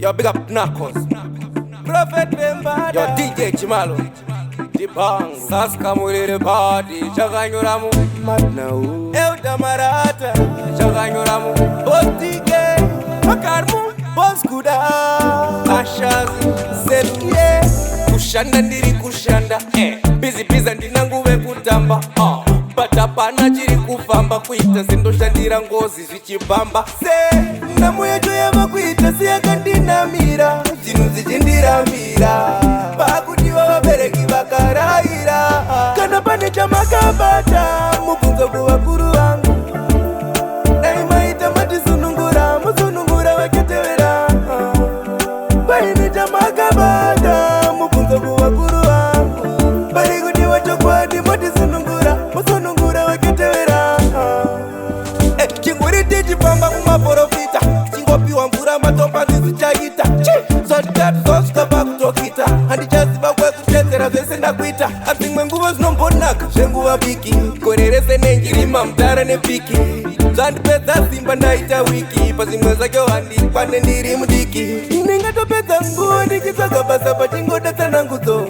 Yo, big up Knuckles, Prophet Bemba, yo DJ Chimalo, Dibang, Saska Mulile Party, Chaganyuramu, Madnau, Elda Marata, Chaganyuramu, Bostike, Makarmu, Boskuda, Ashazi, Selie, Kushanda Ndiri Kushanda, Busy ndinanguve kutamba, Patapana chiri kufamba kuita sendoshandira ngozi zvichipamba se namuyecho yava kuita seyakandinamira zvinhu zvichindiramira pakuti vavabereki vakarayira kana pane chamakabata mubvunzo kuvakuru vangu dai maita matisunungura musunungura vaketevera paine chamakabata mubvunzo kuvakuru vangu pari kuti vachokwadi matisunungura musunungura vaketevera chinguri tichifamba mumaprofita chingopiwa mvura matomba zvizichaita zotatu zosvika pakutokita handichaziva kwekutedzera zvese ndakuita asi mwe nguva zvinombonaka zvenguva viki gore rese nenjirima mudhara nepiki zvandipedza simba ndaita wiki pazvimwe zvacho handikwane ndiri mudiki ndingatopedza nguva ndichitsvaga basa pachingoda tsanangudzo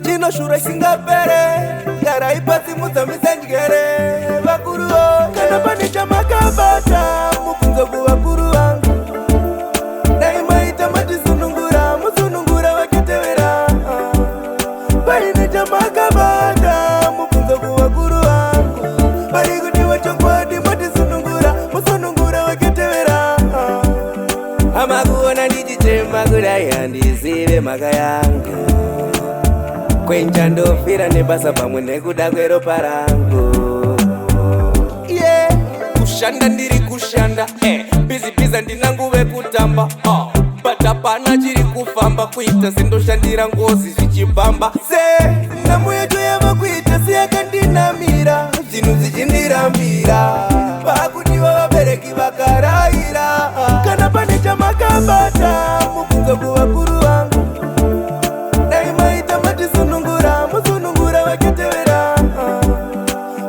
chinoshura isingapere garai pasi mudzamisa njere vakuruwo kana pane chamakabata mubvunzo kuvakuru vangu dai maita matisunungura musunungura vaketevera paine chamakabata mubvunzo kuvakuru vangu pari kuti vachokwadi matisunungura musunungura vaketevera hamakuona ndichichema kudai handizive mhaka yangu kwenchandofira nebasa pamwe nekuda kweropa rangu kushanda ndiri kushanda bizibiza ndinanguve kutamba patapana chiri kufamba kuita sendoshandira ngozi zvichipamba se namuyecho yava kuita seyakandinamira zvinhu zvichindirambira pakuti vavabereki vakarayira kana pane chamakabata mubvunzo kuvakuru vangu dai maita matisunungura musunungura vaketevera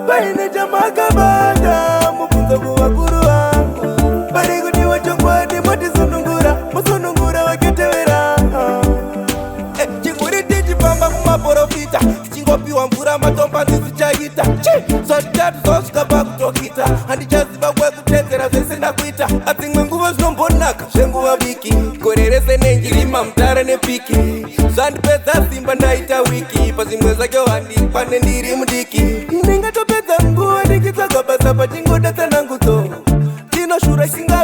paine chamakabata mubvunzo kuvakuru vangu pari kuti vachokwadi matisunungura musunungura vaketevera chinguri tichifamba mumaprofita chingopiwa mvura matomba zvizichaita zotatu zosvika pakutokita handichaziva kwekutedzera zvese ndakuita asi mwe nguva zvinombonaka zvenguva viki gore rese nenjirima mudhara nepiki zvandipedza simba ndaita wiki pazvimwe zvacho handikwane ndiri mudiki ndingatopedza nguva ndichitsvaga basa pachingoda tsanangudzo chinoshura isinga